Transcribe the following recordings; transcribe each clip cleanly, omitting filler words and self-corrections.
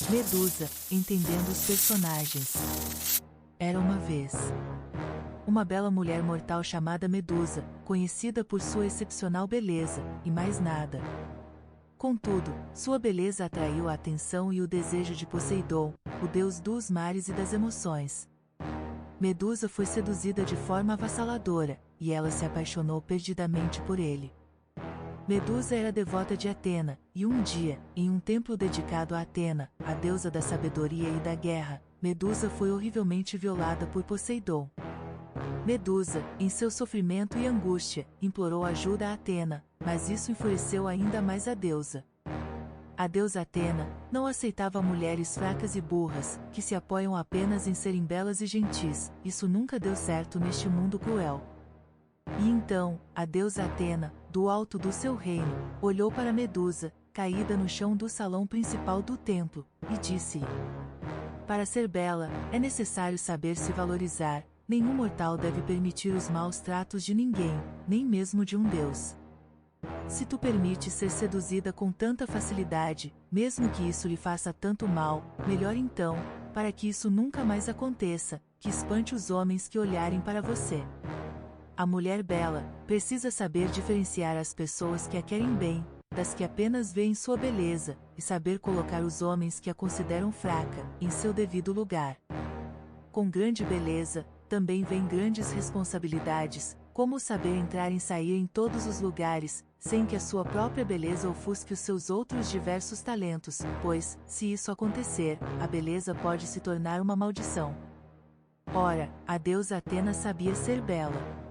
Medusa, entendendo os personagens. Era uma vez uma bela mulher mortal chamada Medusa, conhecida por sua excepcional beleza, e mais nada. Contudo, sua beleza atraiu a atenção e o desejo de Poseidon, o deus dos mares e das emoções. Medusa foi seduzida de forma avassaladora, e ela se apaixonou perdidamente por ele. Medusa era devota de Atena, e um dia, em um templo dedicado a Atena, a deusa da sabedoria e da guerra, Medusa foi horrivelmente violada por Poseidon. Medusa, em seu sofrimento e angústia, implorou ajuda a Atena, mas isso enfureceu ainda mais a deusa. A deusa Atena não aceitava mulheres fracas e burras, que se apoiam apenas em serem belas e gentis. Isso nunca deu certo neste mundo cruel. E então, a deusa Atena, do alto do seu reino, olhou para Medusa, caída no chão do salão principal do templo, e disse: "Para ser bela, é necessário saber se valorizar. Nenhum mortal deve permitir os maus tratos de ninguém, nem mesmo de um deus. Se tu permites ser seduzida com tanta facilidade, mesmo que isso lhe faça tanto mal, melhor então, para que isso nunca mais aconteça, que espante os homens que olharem para você." A mulher bela precisa saber diferenciar as pessoas que a querem bem, das que apenas veem sua beleza, e saber colocar os homens que a consideram fraca, em seu devido lugar. Com grande beleza, também vem grandes responsabilidades, como saber entrar e sair em todos os lugares, sem que a sua própria beleza ofusque os seus outros diversos talentos, pois, se isso acontecer, a beleza pode se tornar uma maldição. Ora, a deusa Atena sabia ser bela.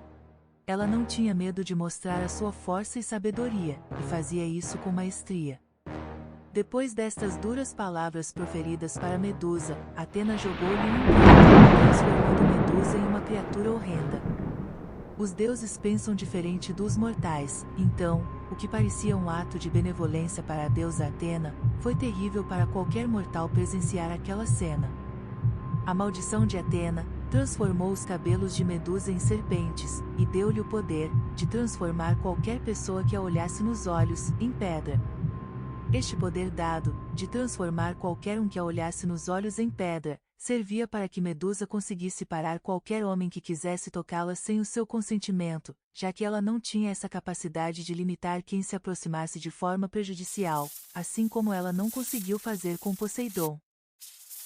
Ela não tinha medo de mostrar a sua força e sabedoria, e fazia isso com maestria. Depois destas duras palavras proferidas para Medusa, Atena jogou-lhe um encanto, transformando Medusa em uma criatura horrenda. Os deuses pensam diferente dos mortais, então, o que parecia um ato de benevolência para a deusa Atena, foi terrível para qualquer mortal presenciar aquela cena. A maldição de Atena transformou os cabelos de Medusa em serpentes, e deu-lhe o poder de transformar qualquer pessoa que a olhasse nos olhos, em pedra. Este poder dado, de transformar qualquer um que a olhasse nos olhos em pedra, servia para que Medusa conseguisse parar qualquer homem que quisesse tocá-la sem o seu consentimento, já que ela não tinha essa capacidade de limitar quem se aproximasse de forma prejudicial, assim como ela não conseguiu fazer com Poseidon.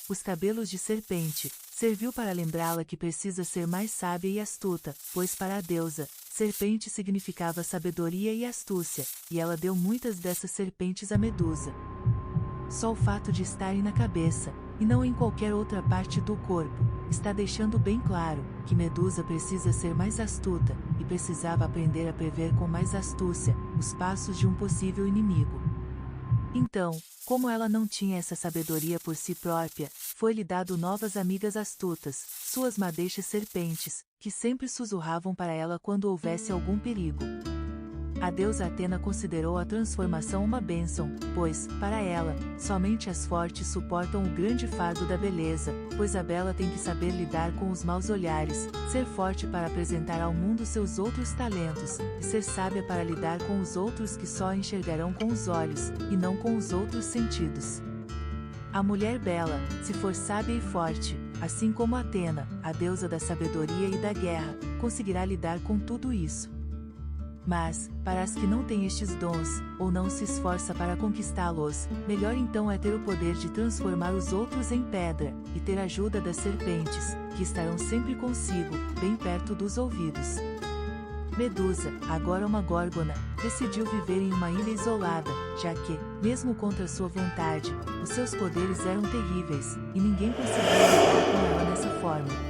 Os cabelos de serpente serviu para lembrá-la que precisa ser mais sábia e astuta, pois para a deusa, serpente significava sabedoria e astúcia, e ela deu muitas dessas serpentes a Medusa. Só o fato de estarem na cabeça, e não em qualquer outra parte do corpo, está deixando bem claro que Medusa precisa ser mais astuta, e precisava aprender a prever com mais astúcia os passos de um possível inimigo. Então, como ela não tinha essa sabedoria por si própria, foi-lhe dado novas amigas astutas, suas madeixas serpentes, que sempre sussurravam para ela quando houvesse algum perigo. A deusa Atena considerou a transformação uma bênção, pois, para ela, somente as fortes suportam o grande fardo da beleza, pois a bela tem que saber lidar com os maus olhares, ser forte para apresentar ao mundo seus outros talentos, e ser sábia para lidar com os outros que só a enxergarão com os olhos, e não com os outros sentidos. A mulher bela, se for sábia e forte, assim como Atena, a deusa da sabedoria e da guerra, conseguirá lidar com tudo isso. Mas, para as que não têm estes dons, ou não se esforça para conquistá-los, melhor então é ter o poder de transformar os outros em pedra, e ter a ajuda das serpentes, que estarão sempre consigo, bem perto dos ouvidos. Medusa, agora uma górgona, decidiu viver em uma ilha isolada, já que, mesmo contra sua vontade, os seus poderes eram terríveis, e ninguém conseguia lidar com ela dessa forma.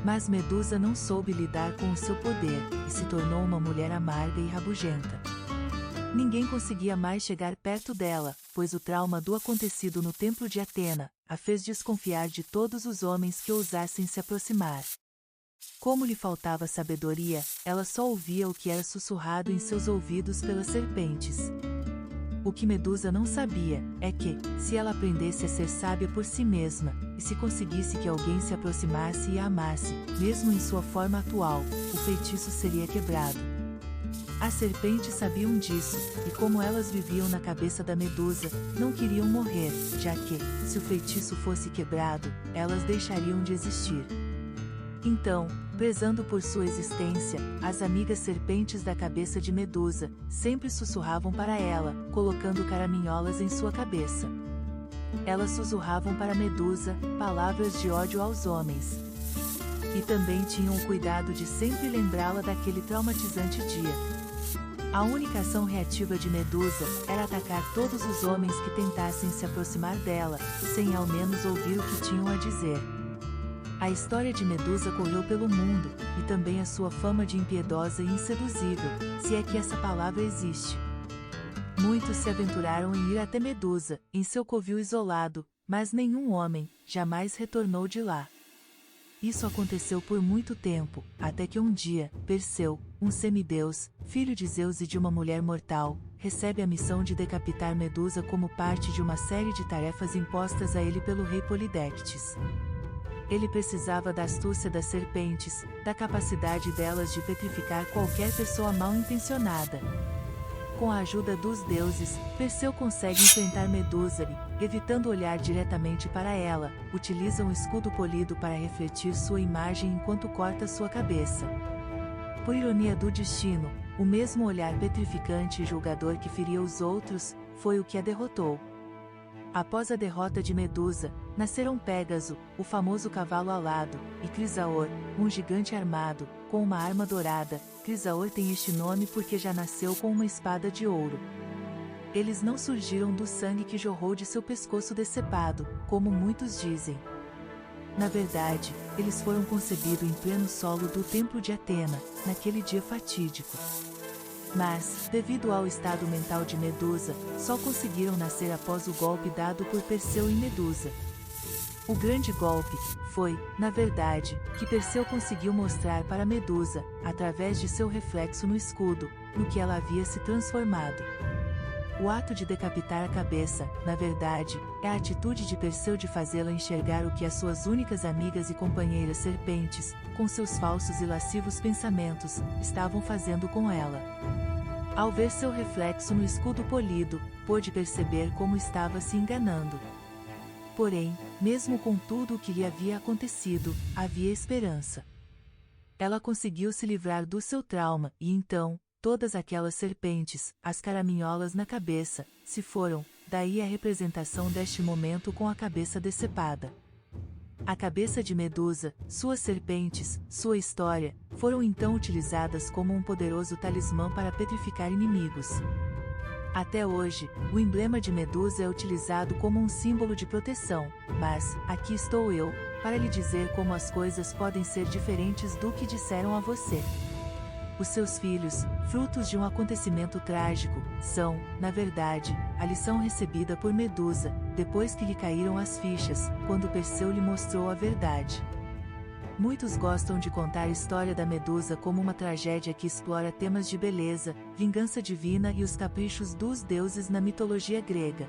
Mas Medusa não soube lidar com o seu poder, e se tornou uma mulher amarga e rabugenta. Ninguém conseguia mais chegar perto dela, pois o trauma do acontecido no templo de Atena a fez desconfiar de todos os homens que ousassem se aproximar. Como lhe faltava sabedoria, ela só ouvia o que era sussurrado em seus ouvidos pelas serpentes. O que Medusa não sabia é que, se ela aprendesse a ser sábia por si mesma, e se conseguisse que alguém se aproximasse e a amasse, mesmo em sua forma atual, o feitiço seria quebrado. As serpentes sabiam disso, e como elas viviam na cabeça da Medusa, não queriam morrer, já que, se o feitiço fosse quebrado, elas deixariam de existir. Então, prezando por sua existência, as amigas serpentes da cabeça de Medusa sempre sussurravam para ela, colocando caraminholas em sua cabeça. Elas sussurravam para Medusa palavras de ódio aos homens. E também tinham o cuidado de sempre lembrá-la daquele traumatizante dia. A única ação reativa de Medusa era atacar todos os homens que tentassem se aproximar dela, sem ao menos ouvir o que tinham a dizer. A história de Medusa correu pelo mundo, e também a sua fama de impiedosa e inseduzível, se é que essa palavra existe. Muitos se aventuraram em ir até Medusa, em seu covil isolado, mas nenhum homem jamais retornou de lá. Isso aconteceu por muito tempo, até que um dia, Perseu, um semideus, filho de Zeus e de uma mulher mortal, recebe a missão de decapitar Medusa como parte de uma série de tarefas impostas a ele pelo rei Polidectes. Ele precisava da astúcia das serpentes, da capacidade delas de petrificar qualquer pessoa mal intencionada. Com a ajuda dos deuses, Perseu consegue enfrentar Medusa e, evitando olhar diretamente para ela, utiliza um escudo polido para refletir sua imagem enquanto corta sua cabeça. Por ironia do destino, o mesmo olhar petrificante e julgador que feria os outros, foi o que a derrotou. Após a derrota de Medusa, nasceram Pégaso, o famoso cavalo alado, e Crisaor, um gigante armado, com uma arma dourada. Crisaor tem este nome porque já nasceu com uma espada de ouro. Eles não surgiram do sangue que jorrou de seu pescoço decepado, como muitos dizem. Na verdade, eles foram concebidos em pleno solo do templo de Atena, naquele dia fatídico. Mas, devido ao estado mental de Medusa, só conseguiram nascer após o golpe dado por Perseu em Medusa. O grande golpe foi, na verdade, que Perseu conseguiu mostrar para Medusa, através de seu reflexo no escudo, no que ela havia se transformado. O ato de decapitar a cabeça, na verdade, é a atitude de Perseu de fazê-la enxergar o que as suas únicas amigas e companheiras serpentes, com seus falsos e lascivos pensamentos, estavam fazendo com ela. Ao ver seu reflexo no escudo polido, pôde perceber como estava se enganando. Porém, mesmo com tudo o que lhe havia acontecido, havia esperança. Ela conseguiu se livrar do seu trauma, e então, todas aquelas serpentes, as caraminholas na cabeça, se foram, daí a representação deste momento com a cabeça decepada. A cabeça de Medusa, suas serpentes, sua história, foram então utilizadas como um poderoso talismã para petrificar inimigos. Até hoje, o emblema de Medusa é utilizado como um símbolo de proteção, mas, aqui estou eu, para lhe dizer como as coisas podem ser diferentes do que disseram a você. Os seus filhos, frutos de um acontecimento trágico, são, na verdade, a lição recebida por Medusa, depois que lhe caíram as fichas, quando Perseu lhe mostrou a verdade. Muitos gostam de contar a história da Medusa como uma tragédia que explora temas de beleza, vingança divina e os caprichos dos deuses na mitologia grega.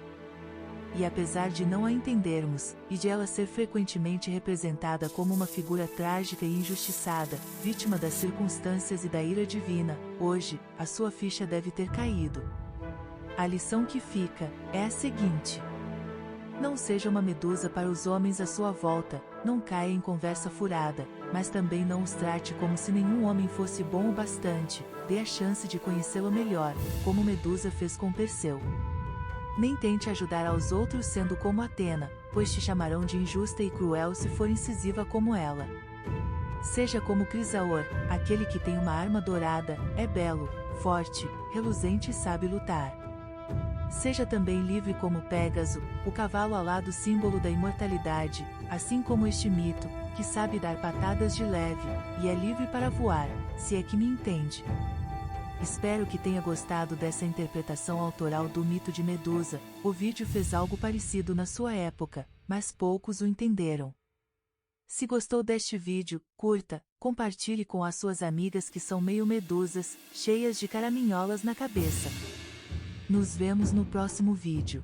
E apesar de não a entendermos, e de ela ser frequentemente representada como uma figura trágica e injustiçada, vítima das circunstâncias e da ira divina, hoje, a sua ficha deve ter caído. A lição que fica é a seguinte: não seja uma Medusa para os homens à sua volta, não caia em conversa furada, mas também não os trate como se nenhum homem fosse bom o bastante, dê a chance de conhecê-lo melhor, como Medusa fez com Perseu. Nem tente ajudar aos outros sendo como Atena, pois te chamarão de injusta e cruel se for incisiva como ela. Seja como Crisaor, aquele que tem uma arma dourada, é belo, forte, reluzente e sabe lutar. Seja também livre como Pégaso, o cavalo alado símbolo da imortalidade, assim como este mito, que sabe dar patadas de leve, e é livre para voar, se é que me entende. Espero que tenha gostado dessa interpretação autoral do mito de Medusa. O vídeo fez algo parecido na sua época, mas poucos o entenderam. Se gostou deste vídeo, curta, compartilhe com as suas amigas que são meio medusas, cheias de caraminholas na cabeça. Nos vemos no próximo vídeo.